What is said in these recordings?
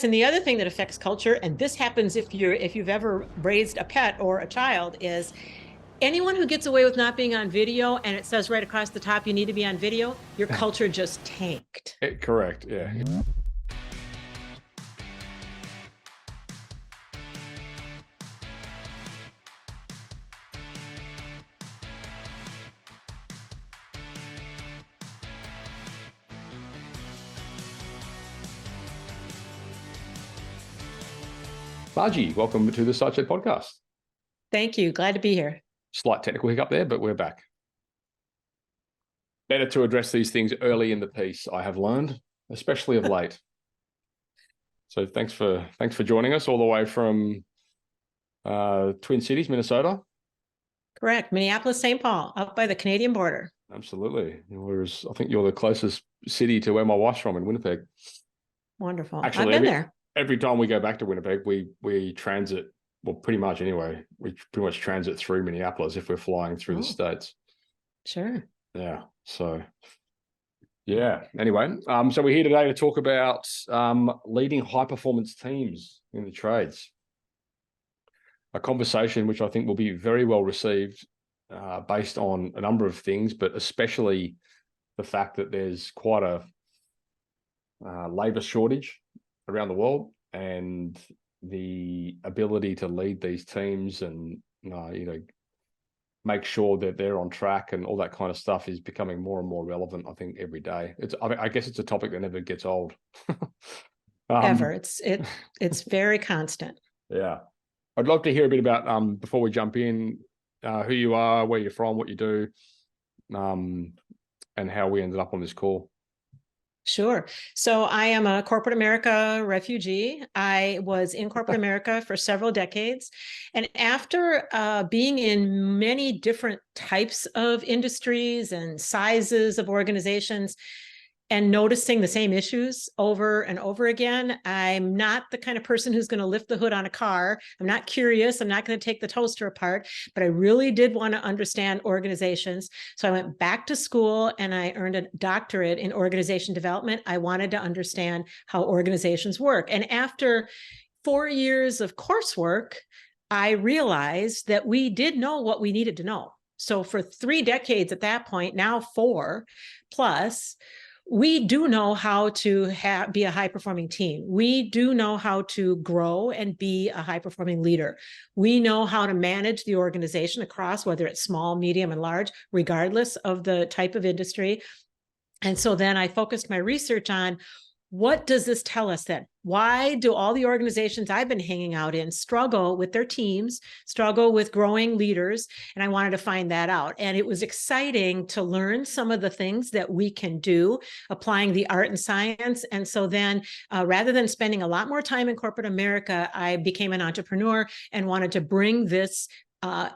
And the other thing that affects culture, and this happens if you've ever raised a pet or a child, is anyone who gets away with not being on video and it says right across the top you need to be on video, your culture just tanked. Correct. Yeah. Margie, welcome to the Sideshow podcast. Thank you. Glad to be here. Slight technical hiccup there, but we're back. Better to address these things early in the piece, I have learned, especially of late. So thanks for joining us all the way from Twin Cities, Minnesota. Correct. Minneapolis, St. Paul, up by the Canadian border. Absolutely. Whereas I think you're the closest city to where my wife's from, in Winnipeg. Wonderful. Actually, I've been there. Every time we go back to Winnipeg, we transit, well, pretty much anyway, we pretty much transit through Minneapolis if we're flying through the States. Sure. Yeah. So, yeah. Anyway, so we're here today to talk about leading high-performance teams in the trades. A conversation which I think will be very well received based on a number of things, but especially the fact that there's quite a labour shortage around the world, and the ability to lead these teams and make sure that they're on track and all that kind of stuff is becoming more and more relevant, I think, every day. I guess it's a topic that never gets old. Ever. It's very constant. Yeah. I'd love to hear a bit about, before we jump in, who you are, where you're from, what you do, and how we ended up on this call. Sure. So I am a corporate America refugee. I was in corporate America for several decades. And after being in many different types of industries and sizes of organizations, and noticing the same issues over and over again, I'm not the kind of person who's going to lift the hood on a car. I'm not curious. I'm not going to take the toaster apart, but I really did want to understand organizations. So I went back to school and I earned a doctorate in organization development. I wanted to understand how organizations work. And after 4 years of coursework, I realized that we did know what we needed to know. So for 3 decades at that point, now 4 plus, we do know how to be a high-performing team. We do know how to grow and be a high-performing leader. We know how to manage the organization across, whether it's small, medium, and large, regardless of the type of industry. And so then I focused my research on, what does this tell us then? Why do all the organizations I've been hanging out in struggle with their teams, struggle with growing leaders? And I wanted to find that out. And it was exciting to learn some of the things that we can do, applying the art and science. And so then rather than spending a lot more time in corporate America, I became an entrepreneur and wanted to bring this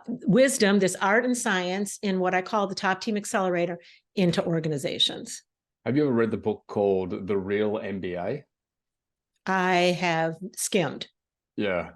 wisdom, this art and science in what I call the Top Team Accelerator into organizations. Have you ever read the book called The Real MBA? I have skimmed. Yeah,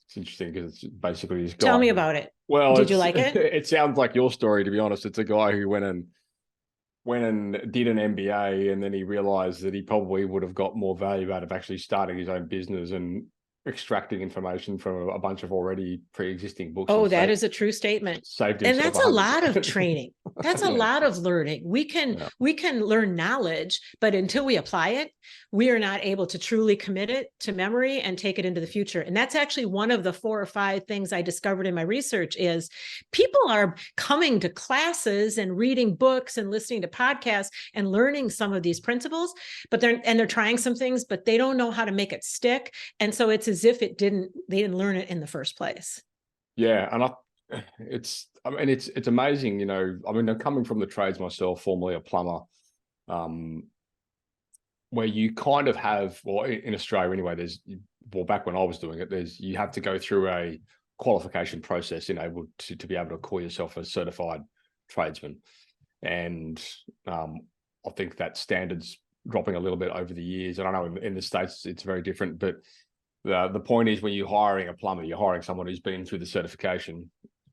it's interesting because it's basically this guy. Tell me about it. Well, did you like it? It sounds like your story, to be honest. It's a guy who went and did an MBA, and then he realized that he probably would have got more value out of actually starting his own business and extracting information from a bunch of already pre-existing books. Oh, that is a true statement. And that's a lot of training. That's a lot of learning. We can learn knowledge, but until we apply it, we are not able to truly commit it to memory and take it into the future. And that's actually one of the 4 or 5 things I discovered in my research is people are coming to classes and reading books and listening to podcasts and learning some of these principles, but they're trying some things, but they don't know how to make it stick. And so it's as if they didn't learn it in the first place. Yeah. And it's amazing, I'm coming from the trades myself, formerly a plumber, where you kind of have, well, in Australia anyway, back when I was doing it, you have to go through a qualification process to be able to call yourself a certified tradesman. And I think that standard's dropping a little bit over the years. And I know in the States it's very different, but the point is, when you're hiring a plumber, you're hiring someone who's been through the certification.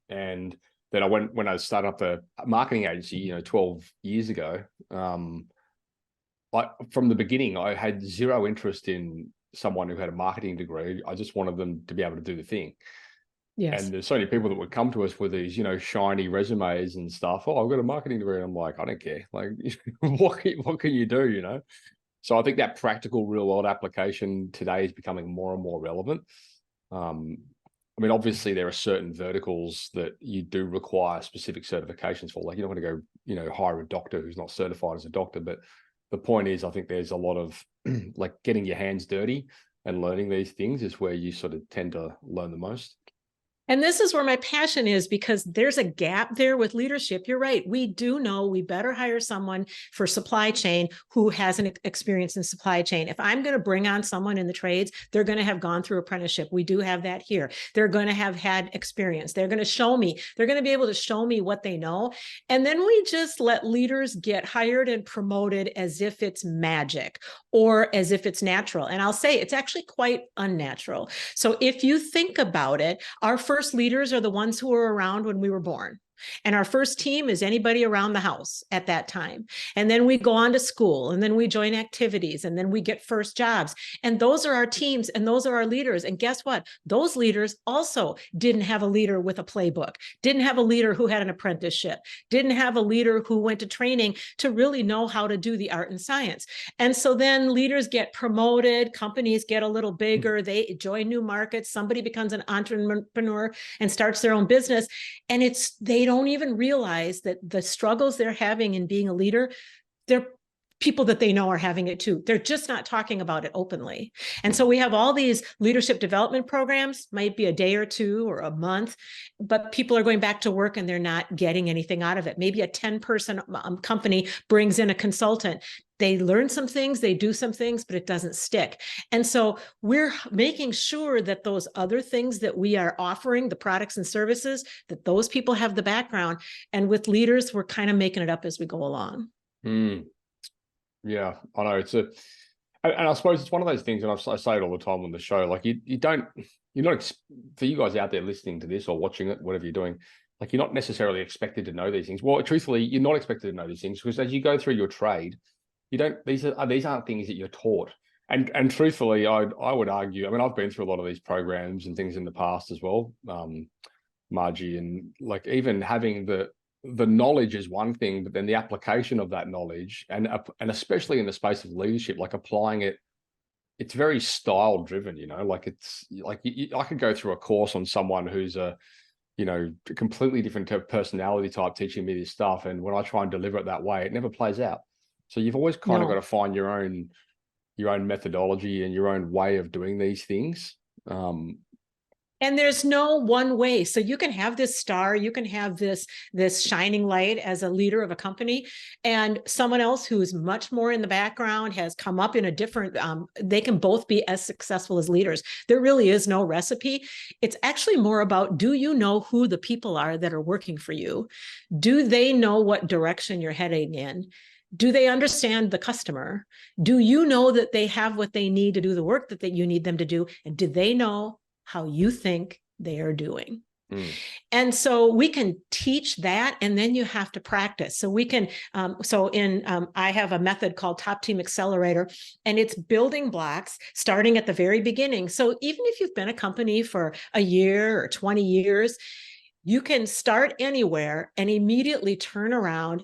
And then when I started up the marketing agency, 12 years ago, from the beginning, I had zero interest in someone who had a marketing degree. I just wanted them to be able to do the thing. Yes. And there's so many people that would come to us with these, shiny resumes and stuff. Oh, I've got a marketing degree. And I'm like, I don't care. Like, what can you do, So I think that practical real world application today is becoming more and more relevant. I mean, obviously there are certain verticals that you do require specific certifications for. Like, you're not going to go, hire a doctor who's not certified as a doctor. But the point is, I think there's a lot of like getting your hands dirty and learning these things is where you sort of tend to learn the most. And this is where my passion is, because there's a gap there with leadership. You're right. We do know we better hire someone for supply chain who has an experience in supply chain. If I'm going to bring on someone in the trades, they're going to have gone through apprenticeship. We do have that here. They're going to have had experience. They're going to show me, they're going to be able to show me what they know. And then we just let leaders get hired and promoted as if it's magic or as if it's natural. And I'll say it's actually quite unnatural. So if you think about it, our first leaders are the ones who were around when we were born. And our first team is anybody around the house at that time. And then we go on to school, and then we join activities, and then we get first jobs. And those are our teams, and those are our leaders. And guess what? Those leaders also didn't have a leader with a playbook, didn't have a leader who had an apprenticeship, didn't have a leader who went to training to really know how to do the art and science. And so then leaders get promoted, companies get a little bigger, they join new markets, somebody becomes an entrepreneur and starts their own business. And they don't even realize that the struggles they're having in being a leader, they're people that they know are having it too. They're just not talking about it openly. And so we have all these leadership development programs, might be a day or two or a month, but people are going back to work and they're not getting anything out of it. Maybe a 10-person company brings in a consultant. They learn some things, they do some things, but it doesn't stick. And so we're making sure that those other things that we are offering, the products and services, that those people have the background. And with leaders, we're kind of making it up as we go along. Yeah, I know. And I suppose it's one of those things, and I say it all the time on the show, like you're not, for you guys out there listening to this or watching it, whatever you're doing, like you're not necessarily expected to know these things. Well, truthfully, you're not expected to know these things because as you go through your trade, these aren't things that you're taught. And truthfully, I would argue, I mean, I've been through a lot of these programs and things in the past as well, Margie, and like even having the knowledge is one thing, but then the application of that knowledge and especially in the space of leadership, like applying it, it's very style driven, like it's like I could go through a course on someone who's a completely different personality type teaching me this stuff. And when I try and deliver it that way, it never plays out. So you've always kind of got to find your own methodology and your own way of doing these things. And there's no one way. So you can have this star, you can have this shining light as a leader of a company, and someone else who's much more in the background has come up in a different, they can both be as successful as leaders. There really is no recipe. It's actually more about, do you know who the people are that are working for you? Do they know what direction you're heading in? Do they understand the customer? Do you know that they have what they need to do the work that you need them to do? And do they know how you think they are doing? And so we can teach that, and then you have to practice. So we can, I have a method called Top Team Accelerator, and it's building blocks starting at the very beginning. So even if you've been a company for a year or 20 years, you can start anywhere and immediately turn around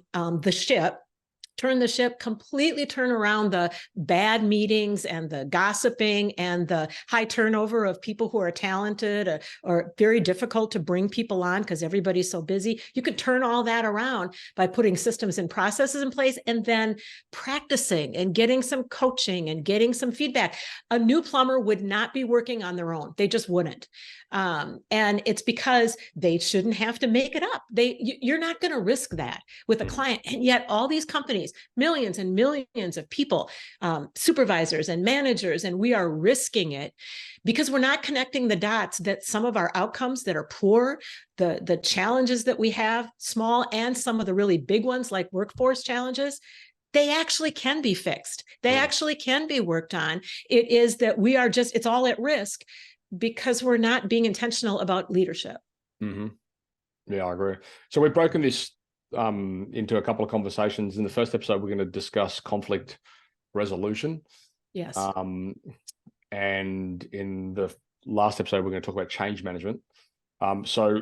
completely turn around the bad meetings and the gossiping and the high turnover of people who are talented or very difficult to bring people on because everybody's so busy. You could turn all that around by putting systems and processes in place and then practicing and getting some coaching and getting some feedback. A new plumber would not be working on their own. They just wouldn't. And it's because they shouldn't have to make it up. You're not going to risk that with a client. And yet all these companies, millions and millions of people, supervisors and managers, and we are risking it because we're not connecting the dots that some of our outcomes that are poor, the challenges that we have, small and some of the really big ones like workforce challenges, they actually can be fixed. They actually can be worked on. It is that it's all at risk because we're not being intentional about leadership. Yeah, I agree. So we've broken this into a couple of conversations. In the first episode, we're going to discuss conflict resolution. Yes. and in the last episode, we're going to talk about change management. So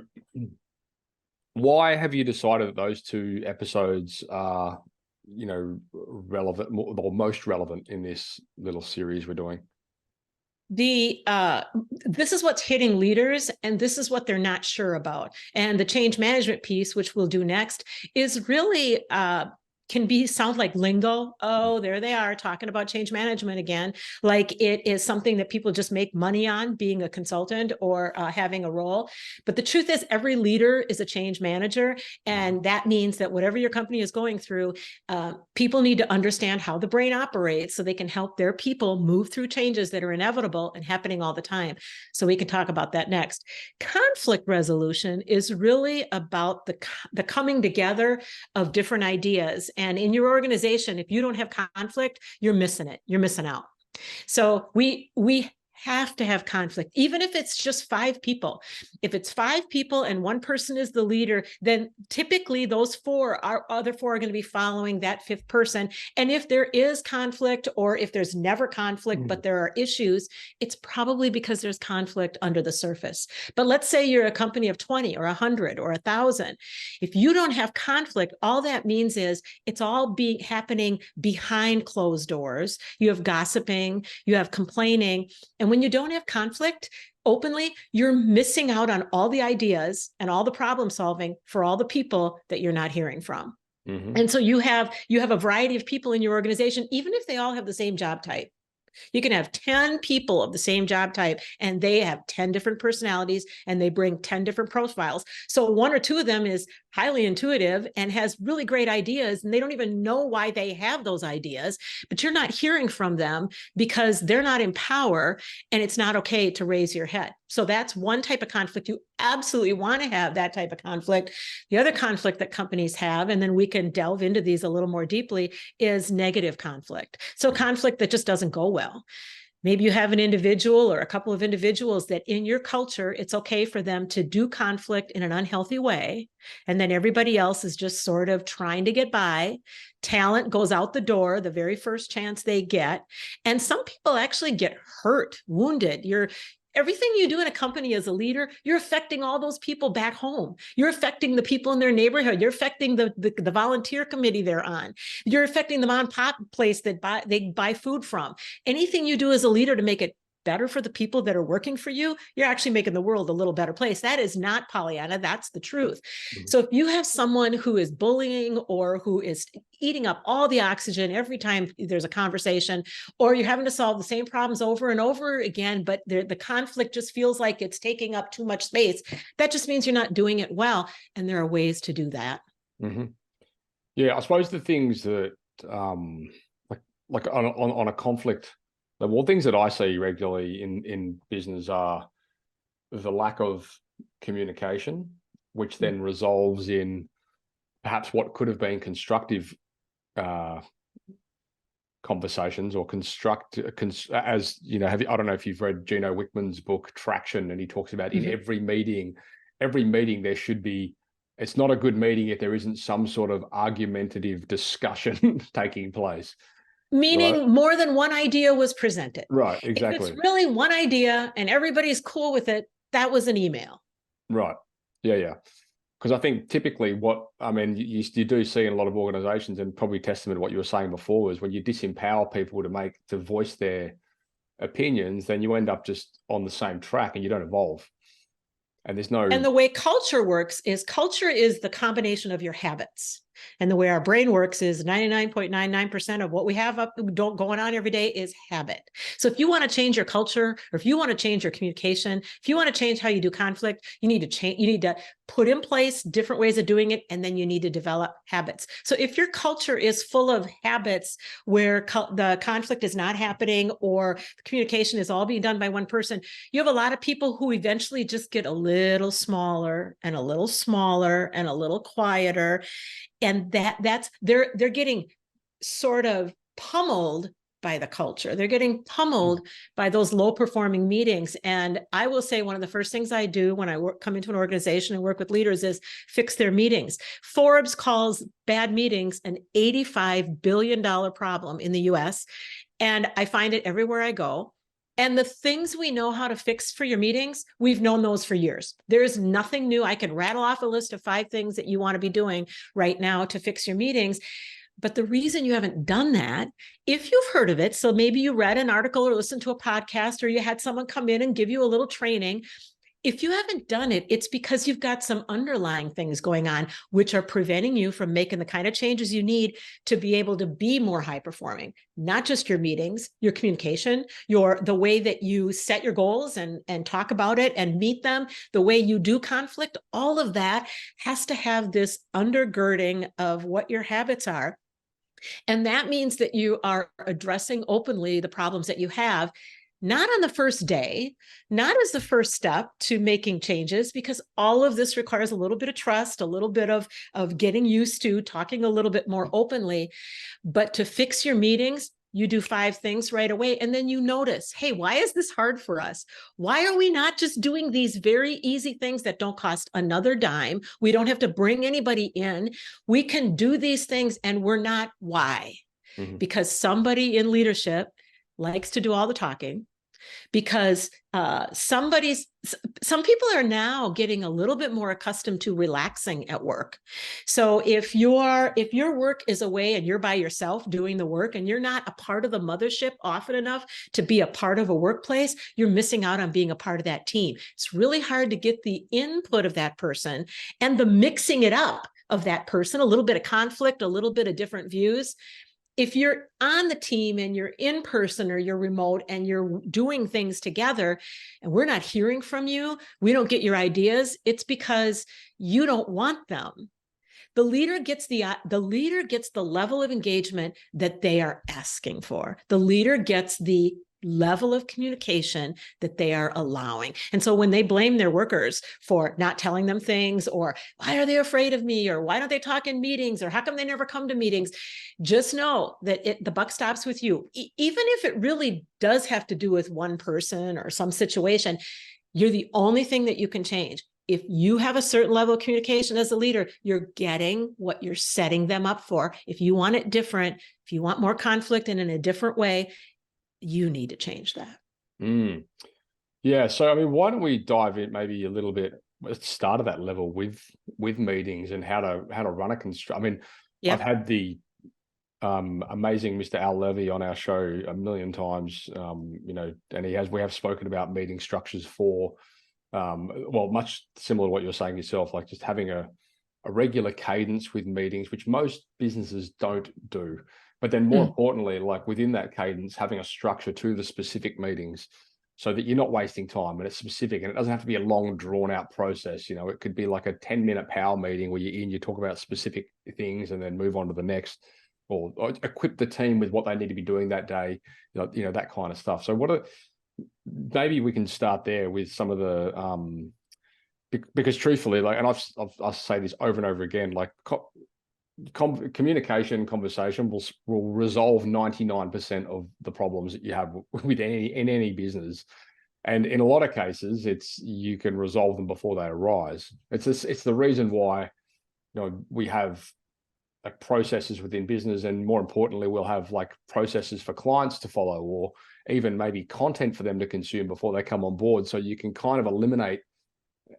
why have you decided that those two episodes are, relevant, or most relevant in this little series we're doing? This is what's hitting leaders, and this is what they're not sure about. And the change management piece, which we'll do next, is really sound like lingo. Oh, there they are talking about change management again, like it is something that people just make money on, being a consultant or having a role. But the truth is, every leader is a change manager, and that means that whatever your company is going through, people need to understand how the brain operates so they can help their people move through changes that are inevitable and happening all the time. So we can talk about that next. Conflict resolution is really about the coming together of different ideas. And in your organization, if you don't have conflict, you're missing it. You're missing out. So we have to have conflict, even if it's just 5 people. If it's 5 people and one person is the leader, then typically those other four are going to be following that 5th person. And if there is conflict, or if there's never conflict, but there are issues, it's probably because there's conflict under the surface. But let's say you're a company of 20 or 100 or 1,000. If you don't have conflict, all that means is it's all happening behind closed doors. You have gossiping, you have complaining. And when you don't have conflict openly, you're missing out on all the ideas and all the problem solving for all the people that you're not hearing from. Mm-hmm. And so you have a variety of people in your organization, even if they all have the same job type. You can have 10 people of the same job type, and they have 10 different personalities, and they bring 10 different profiles. So 1 or 2 of them is highly intuitive and has really great ideas, and they don't even know why they have those ideas, but you're not hearing from them because they're not in power, and it's not okay to raise your head. So that's one type of conflict. You absolutely want to have that type of conflict. The other conflict that companies have, and then we can delve into these a little more deeply, is negative conflict. So conflict that just doesn't go well. Maybe you have an individual or a couple of individuals that in your culture, it's okay for them to do conflict in an unhealthy way. And then everybody else is just sort of trying to get by. Talent goes out the door the very first chance they get. And some people actually get hurt, wounded. Everything you do in a company as a leader, you're affecting all those people back home. You're affecting the people in their neighborhood. You're affecting the volunteer committee they're on. You're affecting the mom and pop place that they buy food from. Anything you do as a leader to make it better for the people that are working for you, you're actually making the world a little better place. That is not Pollyanna. That's the truth. Mm-hmm. So if you have someone who is bullying or who is eating up all the oxygen every time there's a conversation, or you're having to solve the same problems over and over again, but the conflict just feels like it's taking up too much space, that just means you're not doing it well. And there are ways to do that. Mm-hmm. Yeah, I suppose the things that like on a conflict, well, things that I see regularly in business are the lack of communication, which then resolves in perhaps what could have been constructive conversations or as you know, I don't know if you've read Gino Wickman's book Traction, and he talks about in every meeting there should be, it's not a good meeting if there isn't some sort of argumentative discussion taking place. Meaning more than one idea was presented. Right, exactly. If it's really one idea and everybody's cool with it, that was an email. Right. Yeah. Because I think typically you do see in a lot of organizations, and probably testament to what you were saying before, is when you disempower people to voice their opinions, then you end up just on the same track and you don't evolve. And the way culture works is the combination of your habits. And the way our brain works is 99.99% of what we have going on every day is habit. So if you want to change your culture, or if you want to change your communication, if you want to change how you do conflict, you need to put in place different ways of doing it, and then you need to develop habits. So if your culture is full of habits where the conflict is not happening, or the communication is all being done by one person, you have a lot of people who eventually just get a little smaller and a little smaller and a little quieter. And they're getting sort of pummeled by the culture. They're getting pummeled by those low performing meetings. And I will say one of the first things I do when I come into an organization and work with leaders is fix their meetings. Forbes calls bad meetings an $85 billion problem in the US. And I find it everywhere I go. And the things we know how to fix for your meetings, we've known those for years. There is nothing new. I can rattle off a list of 5 things that you want to be doing right now to fix your meetings. But the reason you haven't done that, if you've heard of it, so maybe you read an article or listened to a podcast, or you had someone come in and give you a little training. If you haven't done it, it's because you've got some underlying things going on, which are preventing you from making the kind of changes you need to be able to be more high performing. Not just your meetings, your communication, the way that you set your goals and talk about it and meet them, the way you do conflict, all of that has to have this undergirding of what your habits are. And that means that you are addressing openly the problems that you have, not on the first day, not as the first step to making changes, because all of this requires a little bit of trust, a little bit of getting used to talking a little bit more openly. But to fix your meetings, you do 5 things right away. And then you notice, hey, why is this hard for us? Why are we not just doing these very easy things that don't cost another dime? We don't have to bring anybody in. We can do these things and we're not. Why? Mm-hmm. Because somebody in leadership likes to do all the talking, because some people are now getting a little bit more accustomed to relaxing at work. So if your work is away and you're by yourself doing the work and you're not a part of the mothership often enough to be a part of a workplace, you're missing out on being a part of that team. It's really hard to get the input of that person and the mixing it up of that person, a little bit of conflict, a little bit of different views. If you're on the team and you're in person or you're remote and you're doing things together and we're not hearing from you, we don't get your ideas, it's because you don't want them. The leader gets the level of engagement that they are asking for. The leader gets the level of communication that they are allowing. And so when they blame their workers for not telling them things, or why are they afraid of me, or why don't they talk in meetings, or how come they never come to meetings, just know that the buck stops with you. Even if it really does have to do with one person or some situation, you're the only thing that you can change. If you have a certain level of communication as a leader, you're getting what you're setting them up for. If you want it different, if you want more conflict and in a different way, you need to change that. Yeah. So, I mean, why don't we dive in maybe a little bit at the start of that level with meetings and how to run a construct. I mean, I've had the amazing Mr. Al Levy on our show a million times, and we have spoken about meeting structures for, much similar to what you're saying yourself, like just having a regular cadence with meetings, which most businesses don't do. But then more importantly, like within that cadence, having a structure to the specific meetings so that you're not wasting time and it's specific, and it doesn't have to be a long drawn out process. It could be like a 10-minute power meeting where you talk about specific things and then move on to the next, or equip the team with what they need to be doing that day, that kind of stuff. So maybe we can start there with some of the, because truthfully, like, and I'll say this over and over again, like communication, conversation will resolve 99% of the problems that you have with any business, and in a lot of cases, you can resolve them before they arise. It's the reason why we have like processes within business, and more importantly, we'll have like processes for clients to follow, or even maybe content for them to consume before they come on board, so you can kind of eliminate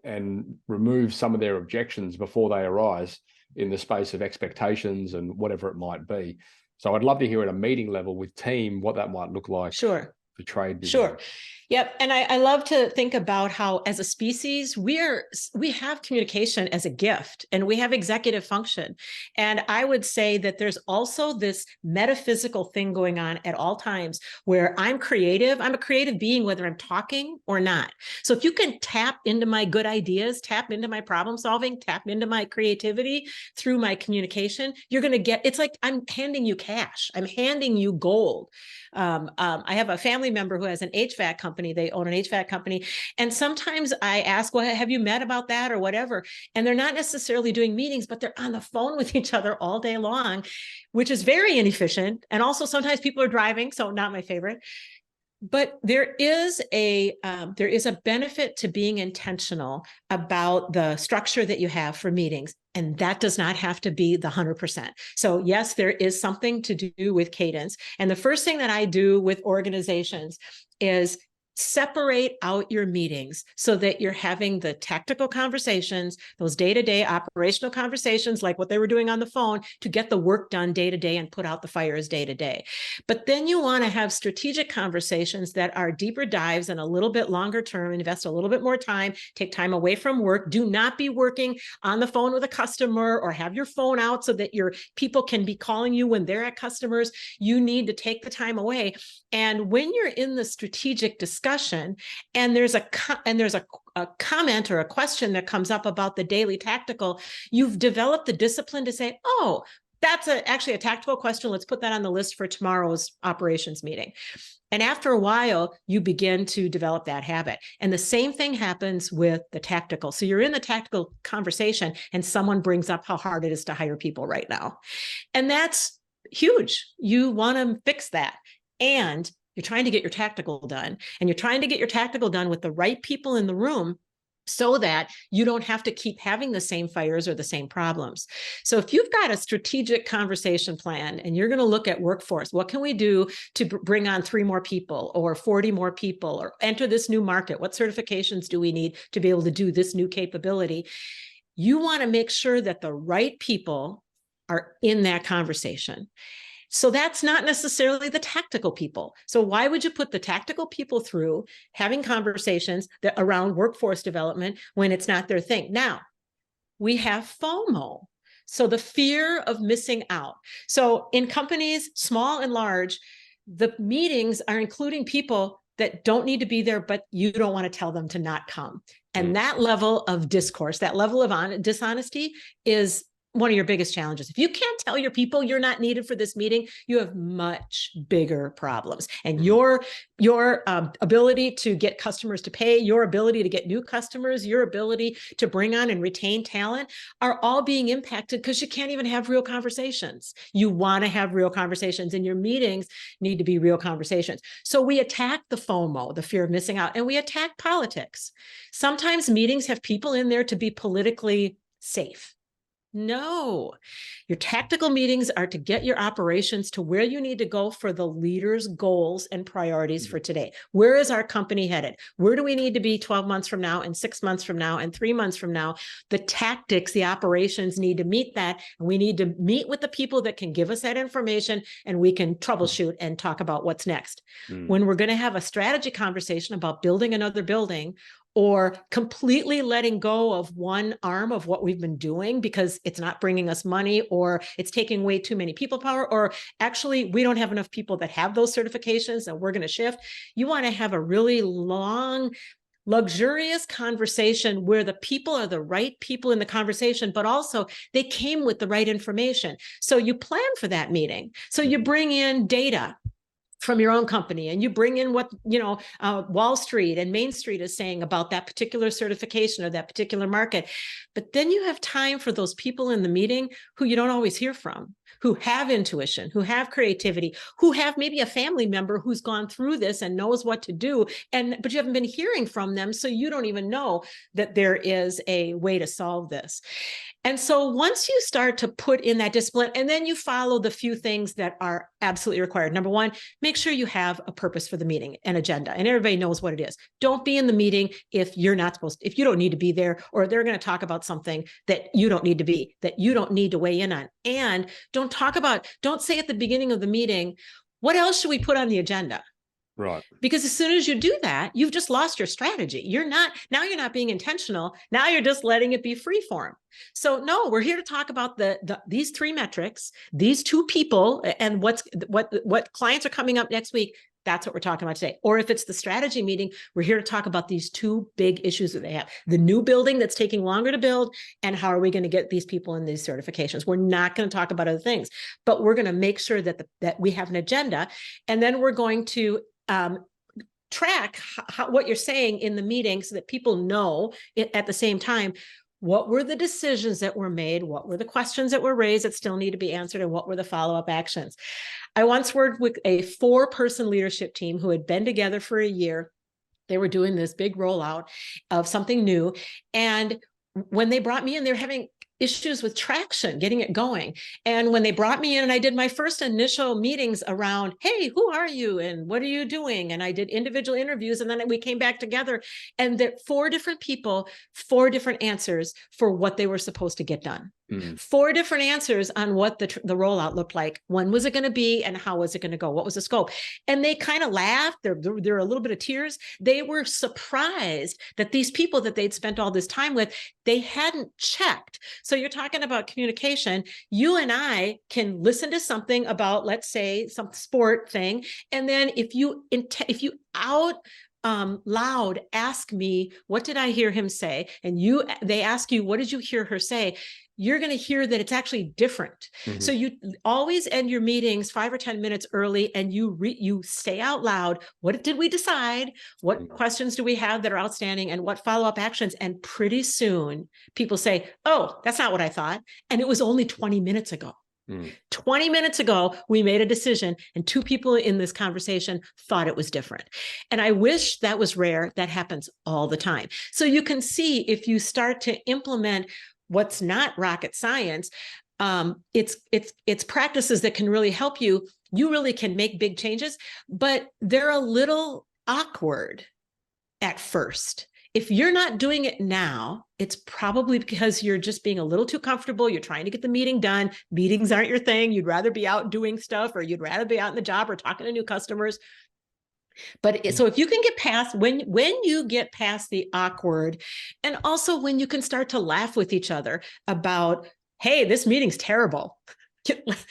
and remove some of their objections before they arise in the space of expectations and whatever it might be. So I'd love to hear at a meeting level with team what that might look like. Sure. For trade business. Sure. Yep. And I love to think about how, as a species, we have communication as a gift, and we have executive function. And I would say that there's also this metaphysical thing going on at all times where I'm creative. I'm a creative being, whether I'm talking or not. So if you can tap into my good ideas, tap into my problem solving, tap into my creativity through my communication, you're going to get, it's like I'm handing you cash. I'm handing you gold. I have a family member who has an HVAC company. They own an HVAC company. And sometimes I ask, well, have you met about that or whatever? And they're not necessarily doing meetings, but they're on the phone with each other all day long, which is very inefficient. And also sometimes people are driving, so not my favorite. But there is a benefit to being intentional about the structure that you have for meetings. And that does not have to be the 100%. So yes, there is something to do with cadence. And the first thing that I do with organizations is separate out your meetings so that you're having the tactical conversations, those day-to-day operational conversations, like what they were doing on the phone, to get the work done day-to-day and put out the fires day-to-day. But then you want to have strategic conversations that are deeper dives and a little bit longer term, invest a little bit more time, take time away from work. Do not be working on the phone with a customer or have your phone out so that your people can be calling you when they're at customers. You need to take the time away. And when you're in the strategic discussion, and there's a comment or a question that comes up about the daily tactical, you've developed the discipline to say, oh, that's actually a tactical question. Let's put that on the list for tomorrow's operations meeting. And after a while, you begin to develop that habit. And the same thing happens with the tactical. So you're in the tactical conversation and someone brings up how hard it is to hire people right now. And that's huge. You want to fix that. And you're trying to get your tactical done, and you're trying to get your tactical done with the right people in the room so that you don't have to keep having the same fires or the same problems. So if you've got a strategic conversation plan and you're going to look at workforce, what can we do to bring on 3 more people or 40 more people or enter this new market? What certifications do we need to be able to do this new capability? You want to make sure that the right people are in that conversation. So that's not necessarily the tactical people. So why would you put the tactical people through having conversations around workforce development when it's not their thing? Now, we have FOMO. So the fear of missing out. So in companies, small and large, the meetings are including people that don't need to be there, but you don't want to tell them to not come. And that level of discourse, that level of dishonesty is one of your biggest challenges. If you can't tell your people you're not needed for this meeting, you have much bigger problems. And your ability to get customers to pay, your ability to get new customers, your ability to bring on and retain talent are all being impacted because you can't even have real conversations. You want to have real conversations, and your meetings need to be real conversations. So we attack the FOMO, the fear of missing out, and we attack politics. Sometimes meetings have people in there to be politically safe. No, your tactical meetings are to get your operations to where you need to go for the leader's goals and priorities for today. Where is our company headed? Where do we need to be 12 months from now and 6 months from now and 3 months from now? The tactics, the operations need to meet that. And we need to meet with the people that can give us that information, and we can troubleshoot and talk about what's next. When we're going to have a strategy conversation about building another building, or completely letting go of one arm of what we've been doing because it's not bringing us money, or it's taking way too many people power, or actually we don't have enough people that have those certifications and we're going to shift. You want to have a really long, luxurious conversation where the people are the right people in the conversation, but also they came with the right information. So you plan for that meeting. So you bring in data from your own company, and you bring in what Wall Street and Main Street is saying about that particular certification or that particular market. But then you have time for those people in the meeting who you don't always hear from, who have intuition, who have creativity, who have maybe a family member who's gone through this and knows what to do, but you haven't been hearing from them, so you don't even know that there is a way to solve this. And so once you start to put in that discipline, and then you follow the few things that are absolutely required. Number one, make sure you have a purpose for the meeting, an agenda, and everybody knows what it is. Don't be in the meeting if you're not supposed to, if you don't need to be there, or they're going to talk about something that you don't need to be, that you don't need to weigh in on. And don't say at the beginning of the meeting, what else should we put on the agenda? Right. Because as soon as you do that, you've just lost your strategy. You're not being intentional. Now you're just letting it be free form. So no, we're here to talk about these 3 metrics, these 2 people, and what clients are coming up next week. That's what we're talking about today. Or if it's the strategy meeting, we're here to talk about these 2 big issues that they have. The new building that's taking longer to build, and how are we going to get these people in these certifications? We're not going to talk about other things, but we're going to make sure that we have an agenda, and then we're going to track what you're saying in the meeting so that people know at the same time, what were the decisions that were made? What were the questions that were raised that still need to be answered? And what were the follow-up actions? I once worked with a 4-person leadership team who had been together for a year. They were doing this big rollout of something new. And when they brought me in, they were having issues with traction, getting it going. And when they brought me in and I did my first initial meetings around, hey, who are you and what are you doing? And I did individual interviews, and then we came back together, and that 4 different people, 4 different answers for what they were supposed to get done. 4 different answers on what the rollout looked like. When was it going to be and how was it going to go? What was the scope? And they kind of laughed. There were a little bit of tears. They were surprised that these people that they'd spent all this time with, they hadn't checked. So you're talking about communication. You and I can listen to something about, let's say, some sport thing. And then if you out loud ask me, what did I hear him say? And they ask you, what did you hear her say? You're going to hear that it's actually different. So you always end your meetings 5 or 10 minutes early, and you say out loud, what did we decide? What questions do we have that are outstanding, and what follow-up actions? And pretty soon people say, oh, that's not what I thought. And it was only 20 minutes ago. 20 minutes ago, we made a decision, and 2 people in this conversation thought it was different. And I wish that was rare. That happens all the time. So you can see, if you start to implement what's not rocket science, it's practices that can really help you. You really can make big changes, but they're a little awkward at first. If you're not doing it now, it's probably because you're just being a little too comfortable. You're trying to get the meeting done. Meetings aren't your thing. You'd rather be out doing stuff, or you'd rather be out in the job or talking to new customers. But so if you can get past, when you get past the awkward, and also when you can start to laugh with each other about, hey, this meeting's terrible,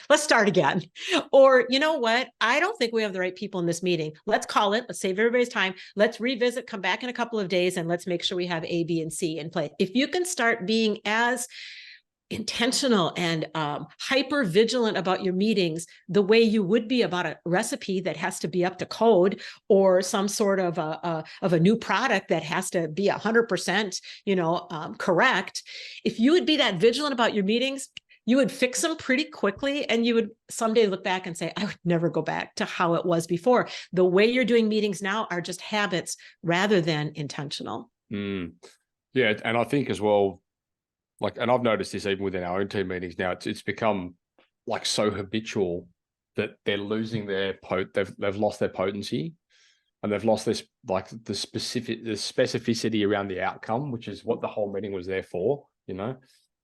let's start again. Or, you know what? I don't think we have the right people in this meeting. Let's call it. Let's save everybody's time. Let's revisit, come back in a couple of days, and let's make sure we have A, B, and C in play. If you can start being as intentional and hyper vigilant about your meetings the way you would be about a recipe that has to be up to code, or some sort of a new product that has to be 100%, correct. If you would be that vigilant about your meetings, you would fix them pretty quickly, and you would someday look back and say, I would never go back to how it was before. The way you're doing meetings now are just habits rather than intentional. Yeah, and I think as well, and I've noticed this even within our own team meetings now, it's become like so habitual that they're losing their they've lost their potency, and they've lost this, like, the specificity around the outcome, which is what the whole meeting was there for,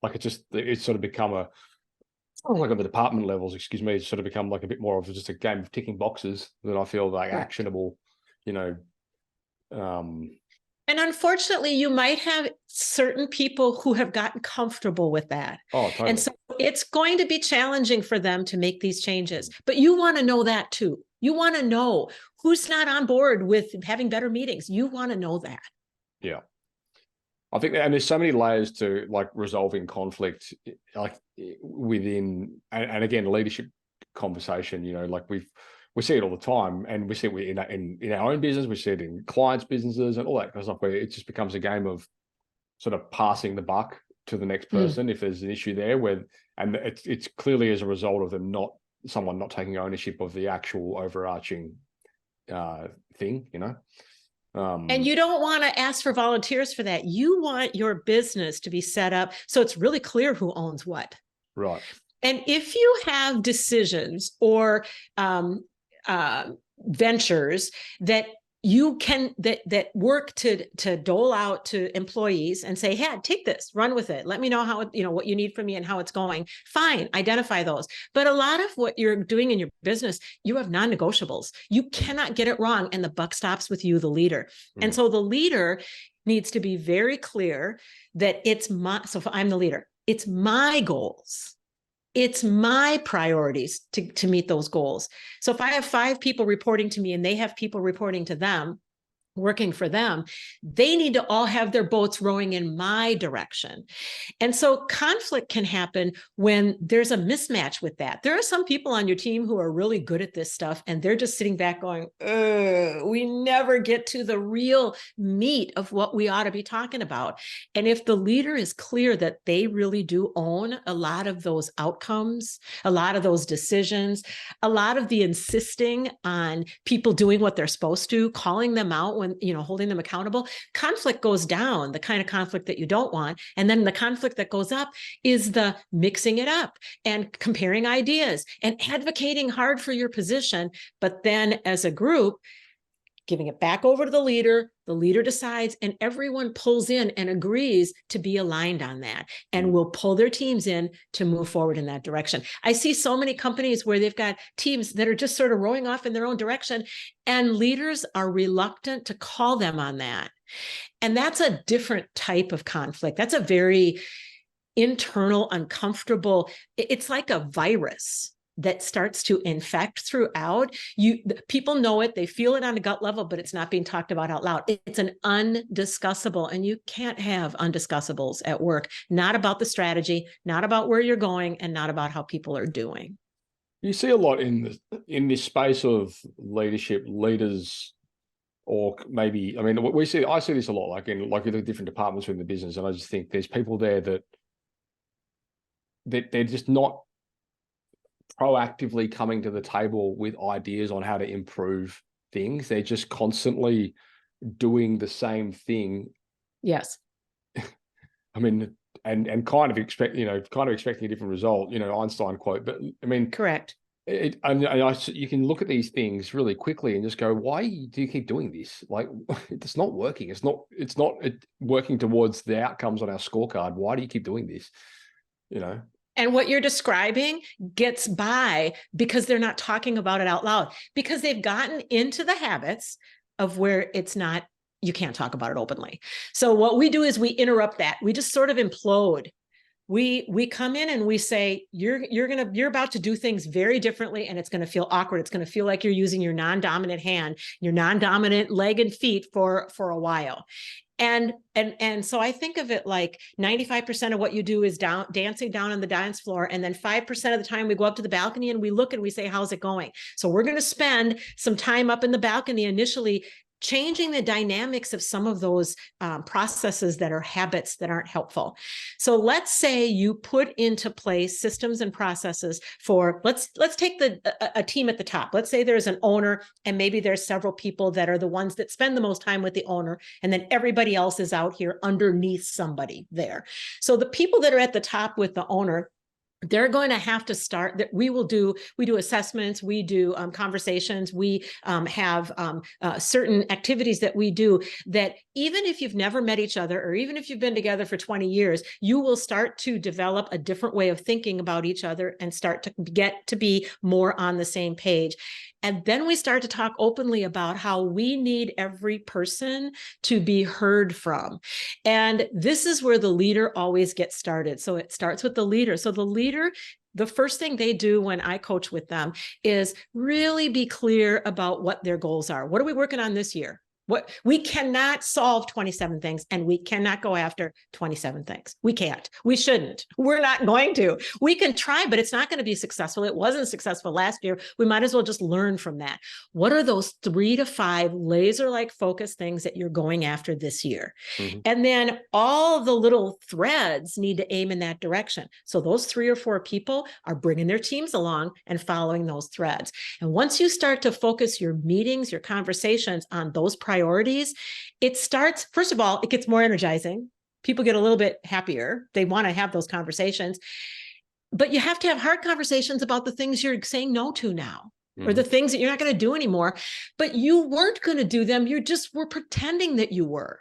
Like it's sort of become like on the department levels, it's sort of become like a bit more of just a game of ticking boxes that I feel like actionable, And unfortunately, you might have certain people who have gotten comfortable with that. Oh, totally. And so it's going to be challenging for them to make these changes. But you want to know that too. You want to know who's not on board with having better meetings. You want to know that. Yeah. I think, and there's so many layers to like resolving conflict, like within, and again, leadership conversation, like we see it all the time, and we see it in our own business, we see it in clients' businesses and all that kind of stuff, where it just becomes a game of sort of passing the buck to the next person if there's an issue there, and it's clearly as a result of someone not taking ownership of the actual overarching thing, And you don't want to ask for volunteers for that. You want your business to be set up so it's really clear who owns what. Right. And if you have decisions or ventures that you can that work to dole out to employees and say, hey, take this, run with it. Let me know how what you need from me and how it's going. Fine, identify those. But a lot of what you're doing in your business, you have non-negotiables. You cannot get it wrong, and the buck stops with you, the leader. And so the leader needs to be very clear that so if I'm the leader, it's my goals. It's my priorities to meet those goals. So if I have 5 people reporting to me and they have people reporting to them, working for them, they need to all have their boats rowing in my direction. And so conflict can happen when there's a mismatch with that. There are some people on your team who are really good at this stuff, and they're just sitting back going, we never get to the real meat of what we ought to be talking about. And if the leader is clear that they really do own a lot of those outcomes, a lot of those decisions, a lot of the insisting on people doing what they're supposed to, calling them out when when, holding them accountable, conflict goes down, the kind of conflict that you don't want. And then the conflict that goes up is the mixing it up and comparing ideas and advocating hard for your position. But then as a group, giving it back over to the leader decides, and everyone pulls in and agrees to be aligned on that, and will pull their teams in to move forward in that direction. I see so many companies where they've got teams that are just sort of rowing off in their own direction, and leaders are reluctant to call them on that. And that's a different type of conflict. That's a very internal, uncomfortable, it's like a virus that starts to infect throughout. People know it, they feel it on a gut level, but it's not being talked about out loud. It's an undiscussable, and you can't have undiscussables at work, not about the strategy, not about where you're going, and not about how people are doing. You see a lot in this space of leadership, leaders, or maybe, I mean, I see this a lot, like in the different departments within the business, and I just think there's people there that they're just not proactively coming to the table with ideas on how to improve things. They're just constantly doing the same thing. Yes. I mean, and kind of expecting a different result, Einstein quote, but I mean, correct. You can look at these things really quickly and just go, why do you keep doing this? Like, it's not working. It's not working towards the outcomes on our scorecard. Why do you keep doing this? And what you're describing gets by because they're not talking about it out loud, because they've gotten into the habits of where you can't talk about it openly. So what we do is we interrupt that. We just sort of implode. We come in and we say, you're about to do things very differently, and it's going to feel awkward. It's going to feel like you're using your non-dominant hand, your non-dominant leg and feet for a while. And so I think of it like 95% of what you do is dancing down on the dance floor. And then 5% of the time we go up to the balcony and we look and we say, how's it going? So we're going to spend some time up in the balcony initially, changing the dynamics of some of those processes that are habits that aren't helpful. So let's say you put into place systems and processes for, let's take a team at the top. Let's say there's an owner, and maybe there's several people that are the ones that spend the most time with the owner, and then everybody else is out here underneath somebody there. So the people that are at the top with the owner, they're going to have to start that we do assessments, we do conversations, we have certain activities that we do that even if you've never met each other, or even if you've been together for 20 years, you will start to develop a different way of thinking about each other and start to get to be more on the same page. And then we start to talk openly about how we need every person to be heard from. And this is where the leader always gets started. So it starts with the leader. So the leader, the first thing they do when I coach with them is really be clear about what their goals are. What are we working on this year? We cannot solve 27 things, and we cannot go after 27 things. We can't. We shouldn't. We're not going to. We can try, but it's not going to be successful. It wasn't successful last year. We might as well just learn from that. What are those 3 to 5 laser-like focus things that you're going after this year? Mm-hmm. And then all the little threads need to aim in that direction. So those 3 or 4 people are bringing their teams along and following those threads. And once you start to focus your meetings, your conversations on those priorities, it starts, first of all, it gets more energizing. People get a little bit happier. They want to have those conversations, but you have to have hard conversations about the things you're saying no to now, or the things that you're not going to do anymore, but you weren't going to do them. You just were pretending that you were.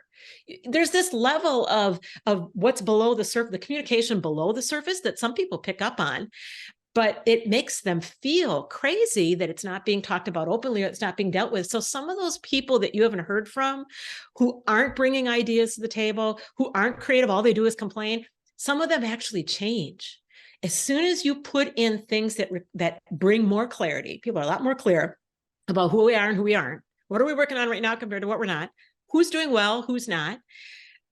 There's this level of what's below the surface, the communication below the surface that some people pick up on, but it makes them feel crazy that it's not being talked about openly, or it's not being dealt with. So some of those people that you haven't heard from, who aren't bringing ideas to the table, who aren't creative, all they do is complain, some of them actually change. As soon as you put in things that bring more clarity, people are a lot more clear about who we are and who we aren't. What are we working on right now compared to what we're not? Who's doing well, who's not?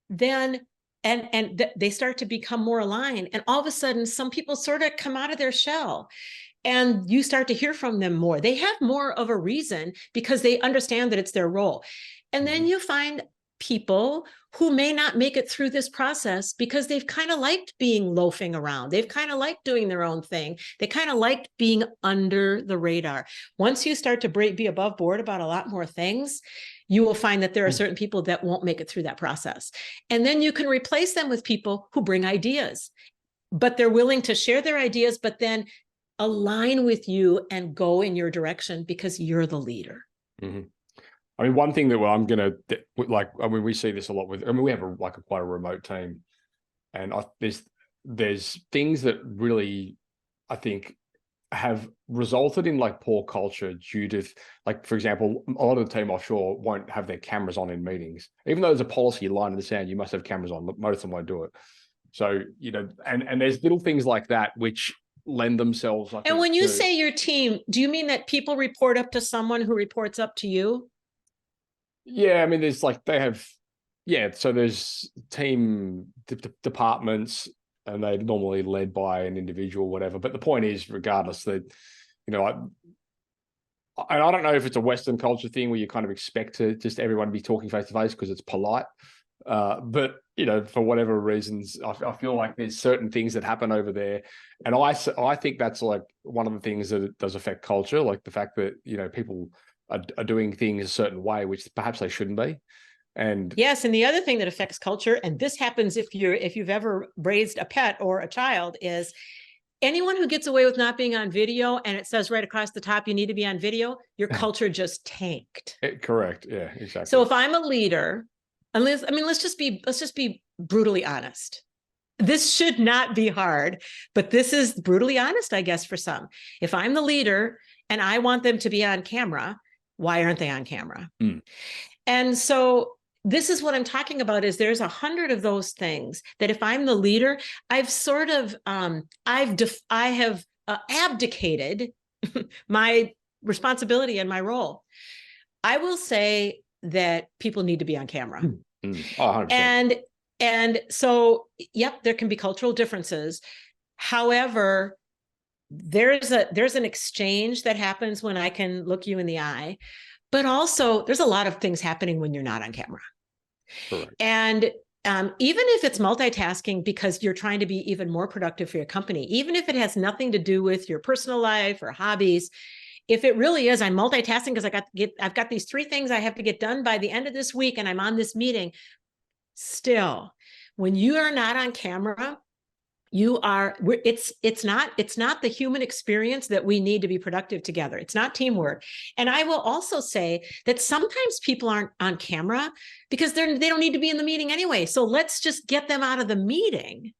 Then they start to become more aligned. And all of a sudden, some people sort of come out of their shell, and you start to hear from them more. They have more of a reason because they understand that it's their role. And then you find people who may not make it through this process because they've kind of liked being loafing around. They've kind of liked doing their own thing. They kind of liked being under the radar. Once you start to be above board about a lot more things, you will find that there are certain people that won't make it through that process. And then you can replace them with people who bring ideas, but they're willing to share their ideas, but then align with you and go in your direction because you're the leader. Mm-hmm. I mean, one thing that I'm going to like, I mean, we see this a lot with, I mean, we have quite a remote team, and there's things that really, I think, have resulted in like poor culture due to, like, for example, a lot of the team offshore won't have their cameras on in meetings, even though there's a policy line in the sand, you must have cameras on. Most of them won't do it. So, you know, and there's little things like that which lend themselves. And when you say your team, do you mean that people report up to someone who reports up to you? Yeah, I mean, there's like, they have, yeah, so there's team departments, and they're normally led by an individual, whatever. But the point is, regardless, that, you know, and I don't know if it's a Western culture thing where you kind of expect to just everyone to be talking face to face because it's polite. But, you know, for whatever reasons, I feel like there's certain things that happen over there. And I think that's like one of the things that it does affect culture, like the fact that, you know, people are doing things a certain way, which perhaps they shouldn't be. And yes, and the other thing that affects culture, and this happens if you've ever raised a pet or a child, is anyone who gets away with not being on video and it says right across the top, you need to be on video, your culture just tanked. Correct. Yeah, exactly. So if I'm a leader, let's just be brutally honest. This should not be hard, but this is brutally honest, I guess, for some. If I'm the leader and I want them to be on camera, why aren't they on camera? And so this is what I'm talking about, is there's 100 of those things that if I'm the leader, I've sort of, I have abdicated my responsibility and my role. I will say that people need to be on camera. 100%. And so, yep, there can be cultural differences. However, there's an exchange that happens when I can look you in the eye. But also, there's a lot of things happening when you're not on camera. Correct. And even if it's multitasking because you're trying to be even more productive for your company, even if it has nothing to do with your personal life or hobbies, if it really is, I'm multitasking because I've got these 3 things I have to get done by the end of this week, and I'm on this meeting. Still, when you are not on camera, it's not the human experience that we need to be productive together. It's not teamwork. And I will also say that sometimes people aren't on camera because they don't need to be in the meeting anyway. So let's just get them out of the meeting.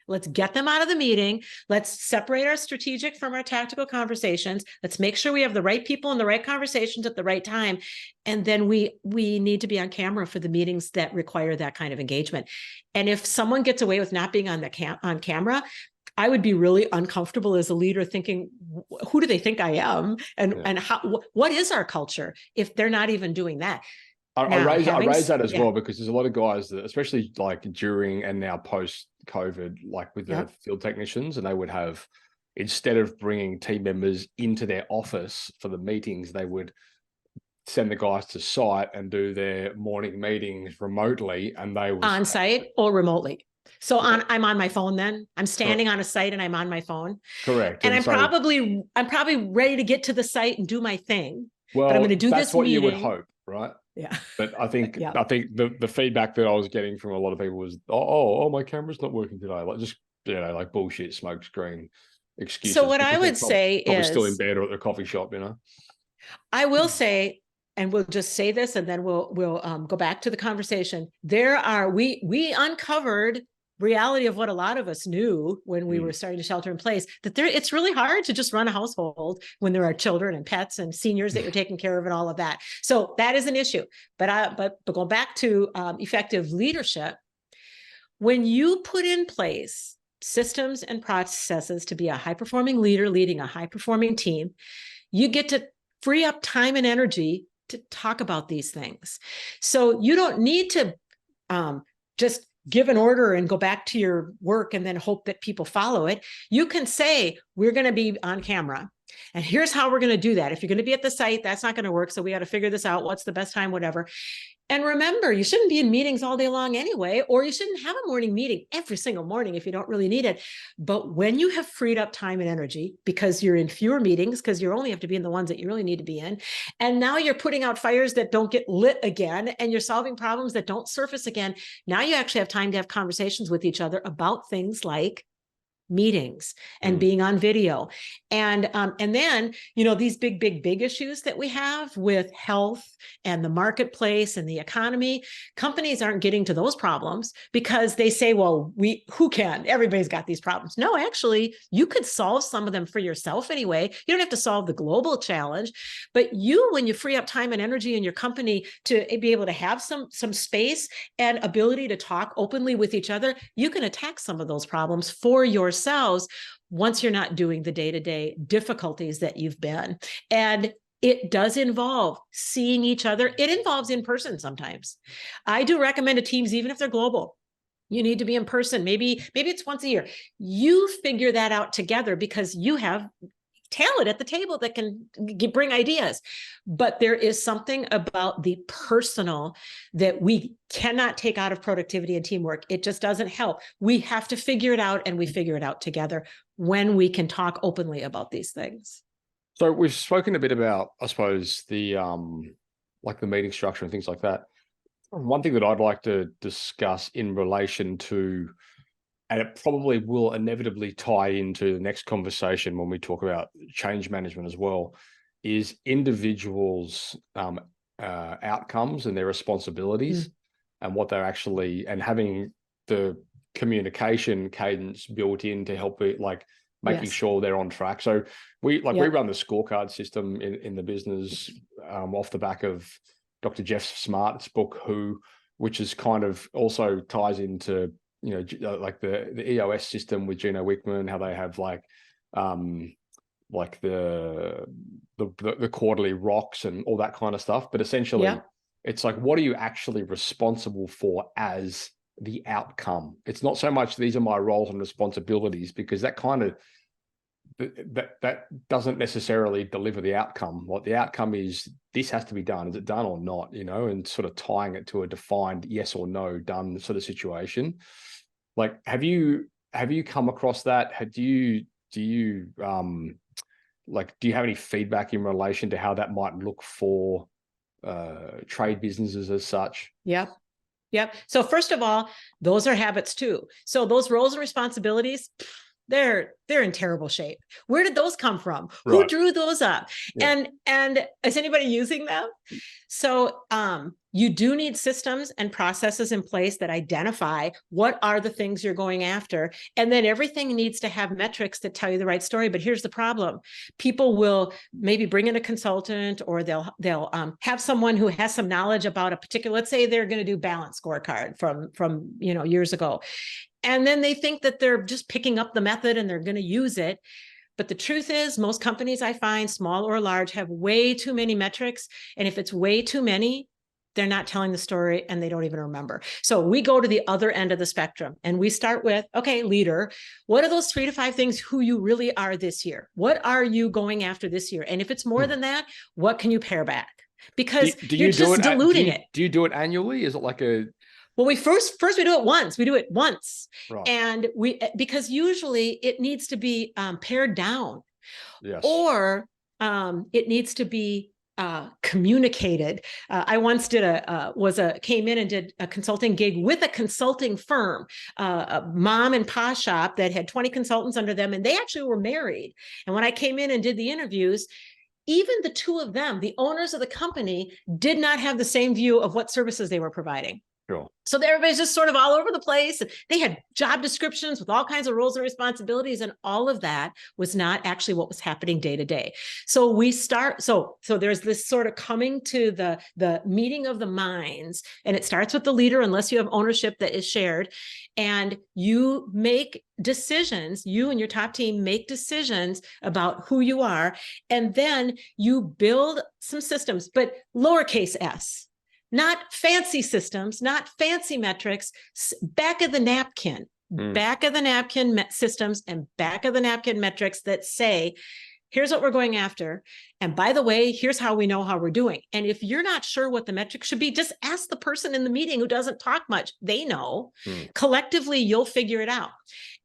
Let's get them out of the meeting. Let's separate our strategic from our tactical conversations. Let's make sure we have the right people in the right conversations at the right time. And then we need to be on camera for the meetings that require that kind of engagement. And if someone gets away with not being on camera, I would be really uncomfortable as a leader thinking, who do they think I am? And what is our culture if they're not even doing that? I raise that as well, because there's a lot of guys that, especially like during and now post-COVID, like with the field technicians, and they would have, instead of bringing team members into their office for the meetings, they would send the guys to site and do their morning meetings remotely, and they would on site or remotely. So I'm on my phone then. I'm standing on a site and I'm on my phone. Correct. And I'm probably ready to get to the site and do my thing. Well, but I'm going to do that's this what meeting. You would hope, right? Yeah. But I think the feedback that I was getting from a lot of people was, oh, my camera's not working today. Like, just, you know, like bullshit smoke screen excuses. So what I would say probably is still in bed or at the coffee shop, you know. I will say, and we'll just say this, and then we'll go back to the conversation. We uncovered reality of what a lot of us knew when we were starting to shelter in place, that it's really hard to just run a household when there are children and pets and seniors that you're taking care of and all of that. So that is an issue. But going back to effective leadership, when you put in place systems and processes to be a high-performing leader leading a high-performing team, you get to free up time and energy to talk about these things. So you don't need to just give an order and go back to your work and then hope that people follow it. You can say, we're going to be on camera. And here's how we're going to do that. If you're going to be at the site, that's not going to work. So we got to figure this out. What's the best time, whatever. And remember, you shouldn't be in meetings all day long anyway, or you shouldn't have a morning meeting every single morning if you don't really need it. But when you have freed up time and energy because you're in fewer meetings, because you only have to be in the ones that you really need to be in, and now you're putting out fires that don't get lit again, and you're solving problems that don't surface again, now you actually have time to have conversations with each other about things like meetings and being on video. And then, these big issues that we have with health and the marketplace and the economy, companies aren't getting to those problems because they say, well, who can? Everybody's got these problems. No, actually, you could solve some of them for yourself anyway. You don't have to solve the global challenge, but when you free up time and energy in your company to be able to have some space and ability to talk openly with each other, you can attack some of those problems for yourselves once you're not doing the day-to-day difficulties that you've been. And it does involve seeing each other. It involves in person sometimes. I do recommend to teams, even if they're global, you need to be in person. Maybe it's once a year. You figure that out together because you have talent at the table that can bring ideas. But there is something about the personal that we cannot take out of productivity and teamwork. It just doesn't help. We have to figure it out, and we figure it out together when we can talk openly about these things. So we've spoken a bit about, I suppose, the like the meeting structure and things like that. One thing that I'd like to discuss in relation to, and it probably will inevitably tie into the next conversation when we talk about change management as well, is individuals' outcomes and their responsibilities and what they're actually, and having the communication cadence built in to help it, like making sure they're on track. So we run the scorecard system in the business off the back of Dr. Jeff Smart's book, which is kind of also ties into, like the EOS system with Gino Wickman, how they have like the quarterly rocks and all that kind of stuff. But essentially, it's like, what are you actually responsible for as the outcome? It's not so much these are my roles and responsibilities, because that kind of that doesn't necessarily deliver the outcome. What the outcome is, this has to be done. Is it done or not? And sort of tying it to a defined yes or no done sort of situation. Like, have you come across that? Do you have any feedback in relation to how that might look for trade businesses as such? Yep. So first of all, those are habits too. So those roles and responsibilities, they're in terrible shape. Where did those come from? Right. Who drew those up? Yeah. And is anybody using them? So you do need systems and processes in place that identify what are the things you're going after. And then everything needs to have metrics that tell you the right story. But here's the problem. People will maybe bring in a consultant, or they'll have someone who has some knowledge about a particular, let's say they're going to do balance scorecard from years ago. And then they think that they're just picking up the method and they're going to use it. But the truth is, most companies I find, small or large, have way too many metrics. And if it's way too many, they're not telling the story and they don't even remember. So we go to the other end of the spectrum and we start with, okay, leader, what are those 3 to 5 things who you really are this year? What are you going after this year? And if it's more than that, what can you pare back? Because you're just diluting it. Do you do it annually? Is it like a... Well, we first we do it once. We do it once, right. And because usually it needs to be pared down, or it needs to be communicated. I once came in and did a consulting gig with a consulting firm, a mom and pa shop that had 20 consultants under them, and they actually were married. And when I came in and did the interviews, even the two of them, the owners of the company, did not have the same view of what services they were providing. Sure. So everybody's just sort of all over the place. They had job descriptions with all kinds of roles and responsibilities, and all of that was not actually what was happening day to day. So we start, so there's this sort of coming to the meeting of the minds, and it starts with the leader, unless you have ownership that is shared, and you make decisions, you and your top team make decisions about who you are, and then you build some systems, but lowercase s. Not fancy systems, not fancy metrics, back of the napkin systems and back of the napkin metrics that say, Here's what we're going after. And by the way, here's how we know how we're doing. And if you're not sure what the metrics should be, just ask the person in the meeting who doesn't talk much. They know. Collectively, you'll figure it out.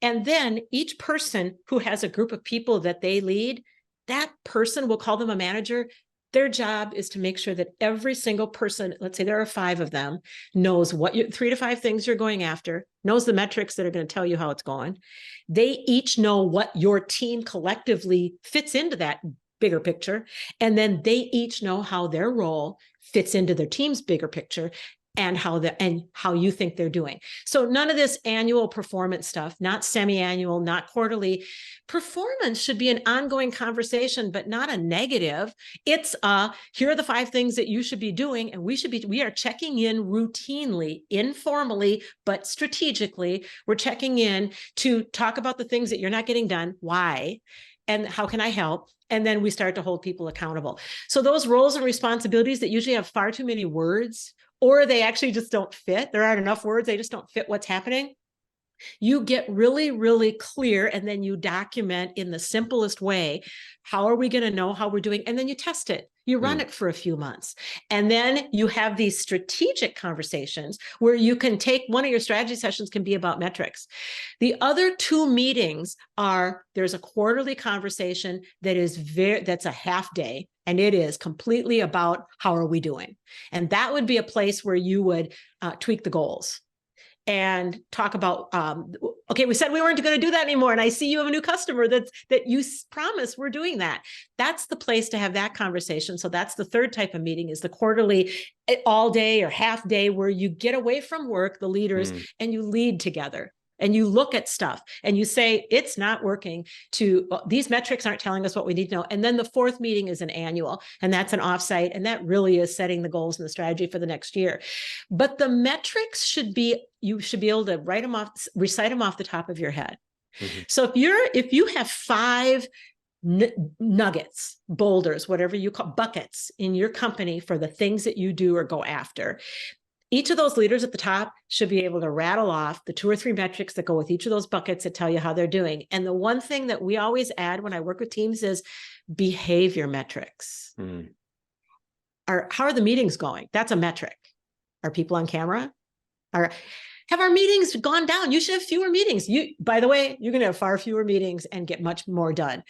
And then each person who has a group of people that they lead, that person, we'll call them a manager. Their job is to make sure that every single person, let's say there are 5 of them, knows what 3 to 5 things you're going after, knows the metrics that are going to tell you how it's going. They each know what your team collectively fits into that bigger picture. And then they each know how their role fits into their team's bigger picture and how you think they're doing. So none of this annual performance stuff, not semi-annual, not quarterly. Performance should be an ongoing conversation, but not a negative. It's here are the 5 things that you should be doing, and we are checking in routinely, informally, but strategically. We're checking in to talk about the things that you're not getting done, why, and how can I help? And then we start to hold people accountable. So those roles and responsibilities that usually have far too many words, or they actually just don't fit. There aren't enough words. They just don't fit what's happening. You get really, really clear, and then you document in the simplest way, how are we going to know how we're doing? And then you test it. You run it for a few months. And then you have these strategic conversations where you can take one of your strategy sessions can be about metrics. The other 2 meetings there's a quarterly conversation that's a half day. And it is completely about how are we doing? And that would be a place where you would tweak the goals and talk about, okay, we said we weren't going to do that anymore. And I see you have a new customer that you promised we're doing that. That's the place to have that conversation. So that's the 3rd type of meeting, is the quarterly all day or half day, where you get away from work, the leaders, and you lead together. And you look at stuff and you say, it's not working these metrics aren't telling us what we need to know. And then the 4th meeting is an annual, and that's an offsite. And that really is setting the goals and the strategy for the next year. But the metrics you should be able to write them off, recite them off the top of your head. So if you have 5 nuggets, boulders, whatever you call buckets in your company for the things that you do or go after, each of those leaders at the top should be able to rattle off the 2 or 3 metrics that go with each of those buckets that tell you how they're doing. And the one thing that we always add when I work with teams is behavior metrics. How are the meetings going? That's a metric. Are people on camera? Have our meetings gone down? You should have fewer meetings. By the way, you're going to have far fewer meetings and get much more done.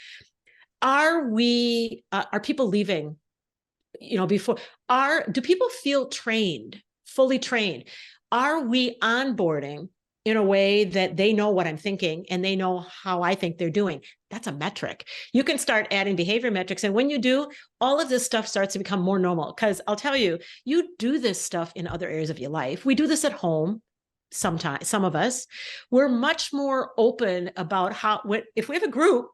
Are people leaving? Do people feel trained? Fully trained? Are we onboarding in a way that they know what I'm thinking and they know how I think they're doing? That's a metric. You can start adding behavior metrics. And when you do, all of this stuff starts to become more normal. Because I'll tell you, you do this stuff in other areas of your life. We do this at home. Sometimes, some of us, we're much more open about if we have a group,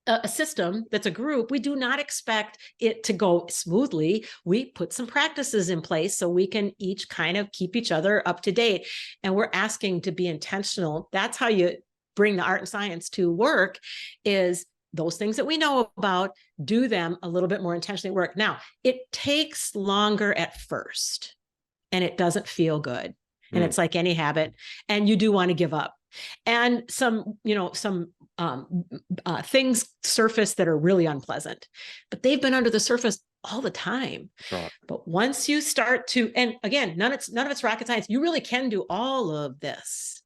a system that's a group, we do not expect it to go smoothly. We put some practices in place so we can each kind of keep each other up to date. And we're asking to be intentional. That's how you bring the art and science to work, is those things that we know about, do them a little bit more intentionally work. Now, it takes longer at first, and it doesn't feel good. And it's like any habit, and you do want to give up. And some things surface that are really unpleasant, but they've been under the surface all the time. Right. But once you start to, and again, none of it's rocket science. You really can do all of this.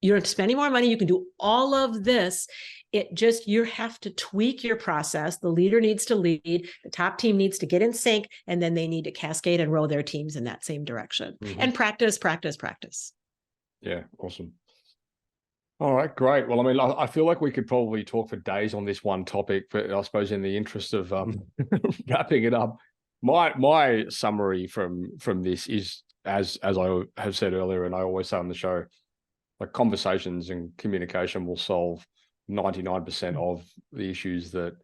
You don't have to spend any more money. You can do all of this. You have to tweak your process. The leader needs to lead, the top team needs to get in sync, and then they need to cascade and row their teams in that same direction. And practice. Yeah, awesome. All right, great. Well, I mean, I feel like we could probably talk for days on this one topic, but I suppose in the interest of wrapping it up, my summary from this is, as I have said earlier, and I always say on the show, like, conversations and communication will solve 99% of the issues that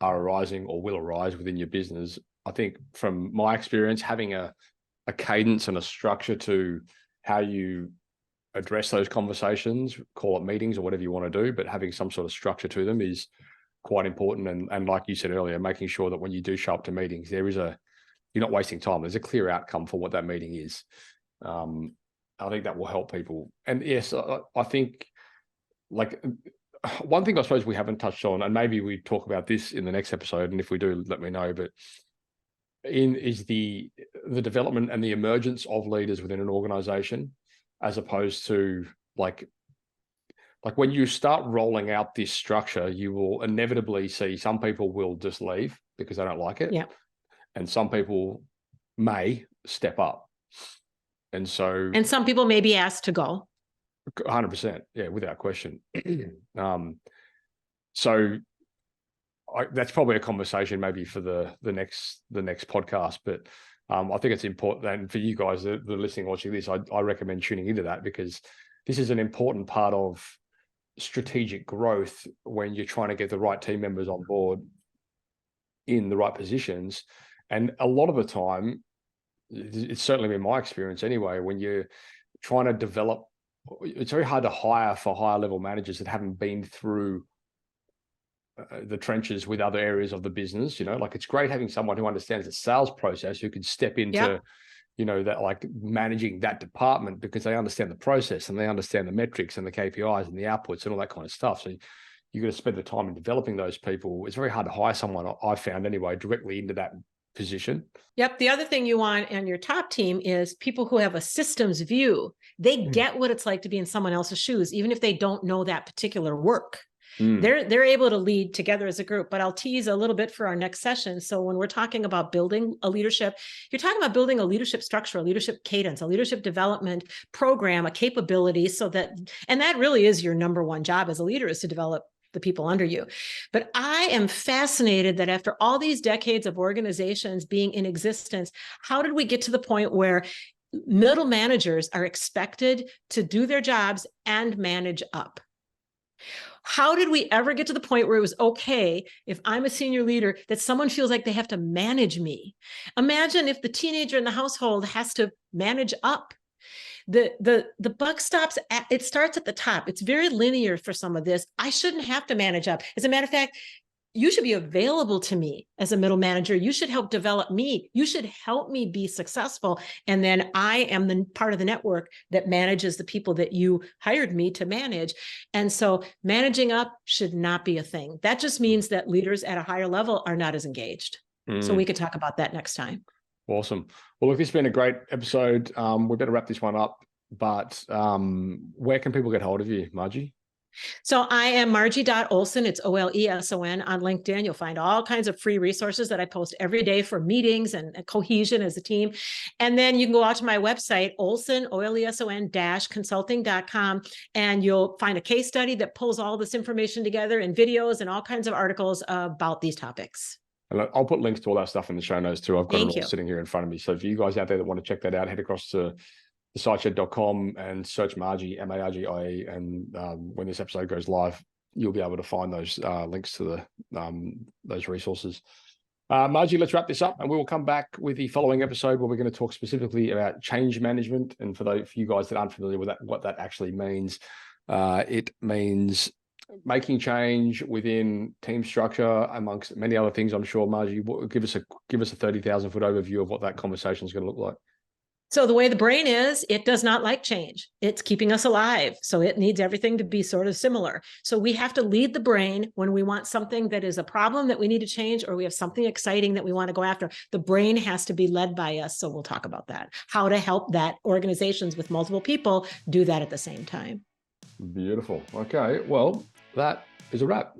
are arising or will arise within your business. I think from my experience, having a cadence and a structure to how you address those conversations, call it meetings or whatever you want to do, but having some sort of structure to them is quite important. And like you said earlier, making sure that when you do show up to meetings, you're not wasting time. There's a clear outcome for what that meeting is. I think that will help people. And yes, I think, like, one thing I suppose we haven't touched on, and maybe we talk about this in the next episode, and if we do, let me know, but is the development and the emergence of leaders within an organization, as opposed to like when you start rolling out this structure, you will inevitably see some people will just leave because they don't like it. Yeah. And some people may step up. And some people may be asked to go. 100%. Yeah, without question. That's probably a conversation maybe for the next podcast, but I think it's important. And for you guys that are listening, watching this, I recommend tuning into that, because this is an important part of strategic growth when you're trying to get the right team members on board in the right positions. And a lot of the time, it's certainly been my experience anyway, when you're trying to develop, it's very hard to hire for higher level managers that haven't been through the trenches with other areas of the business. Like, it's great having someone who understands the sales process, who can step into, that, like, managing that department, because they understand the process and they understand the metrics and the KPIs and the outputs and all that kind of stuff. So you've got to spend the time in developing those people. It's very hard to hire someone, I found anyway, directly into that position. Yep. The other thing you want on your top team is people who have a systems view. They get what it's like to be in someone else's shoes, even if they don't know that particular work. They're able to lead together as a group. But I'll tease a little bit for our next session. So when we're talking about building a leadership, you're talking about building a leadership structure, a leadership cadence, a leadership development program, a capability, and that really is your number one job as a leader, is to develop the people under you. But I am fascinated that after all these decades of organizations being in existence, how did we get to the point where middle managers are expected to do their jobs and manage up? How did we ever get to the point where it was okay, if I'm a senior leader, that someone feels like they have to manage me? Imagine if the teenager in the household has to manage up. The buck stops it starts at the top. It's very linear for some of this. I shouldn't have to manage up. As a matter of fact, you should be available to me as a middle manager. You should help develop me. You should help me be successful. And then I am the part of the network that manages the people that you hired me to manage. And so managing up should not be a thing. That just means that leaders at a higher level are not as engaged. So we could talk about that next time. Awesome. Well, look, this has been a great episode. We better wrap this one up, but where can people get hold of you, Margie? So I am Margie.Oleson. It's Oleson on LinkedIn. You'll find all kinds of free resources that I post every day for meetings and cohesion as a team. And then you can go out to my website, Oleson-consulting.com, and you'll find a case study that pulls all this information together and videos and all kinds of articles about these topics. And I'll put links to all that stuff in the show notes too. I've got it all sitting here in front of me. So for you guys out there that want to check that out, head across to thesiteshed.com and search Margie, Margie. And when this episode goes live, you'll be able to find those links to those resources. Margie, let's wrap this up, and we will come back with the following episode where we're going to talk specifically about change management. And for you guys that aren't familiar with that, what that actually means, it means making change within team structure, amongst many other things. I'm sure, Margie, give us a 30,000 foot overview of what that conversation is going to look like. So the way the brain is, it does not like change. It's keeping us alive. So it needs everything to be sort of similar. So we have to lead the brain when we want something that is a problem that we need to change, or we have something exciting that we want to go after. The brain has to be led by us. So we'll talk about that, how to help that organizations with multiple people do that at the same time. Beautiful. Okay. Well, that is a wrap.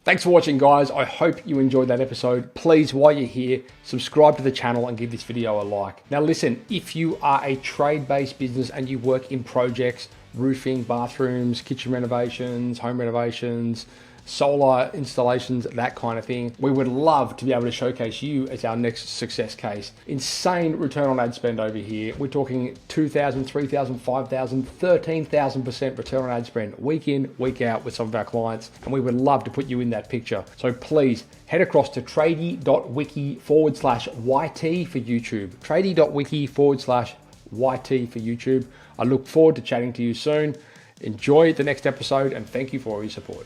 Thanks for watching, guys. I hope you enjoyed that episode. Please, while you're here, subscribe to the channel and give this video a like. Now listen, if you are a trade-based business and you work in projects, roofing, bathrooms, kitchen renovations, home renovations, solar installations, that kind of thing, we would love to be able to showcase you as our next success case. Insane return on ad spend over here. We're talking 2,000, 3,000, 5,000, 13,000% return on ad spend week in, week out with some of our clients. And we would love to put you in that picture. So please head across to tradie.wiki/YT for YouTube. Tradie.wiki/YT for YouTube. I look forward to chatting to you soon. Enjoy the next episode and thank you for all your support.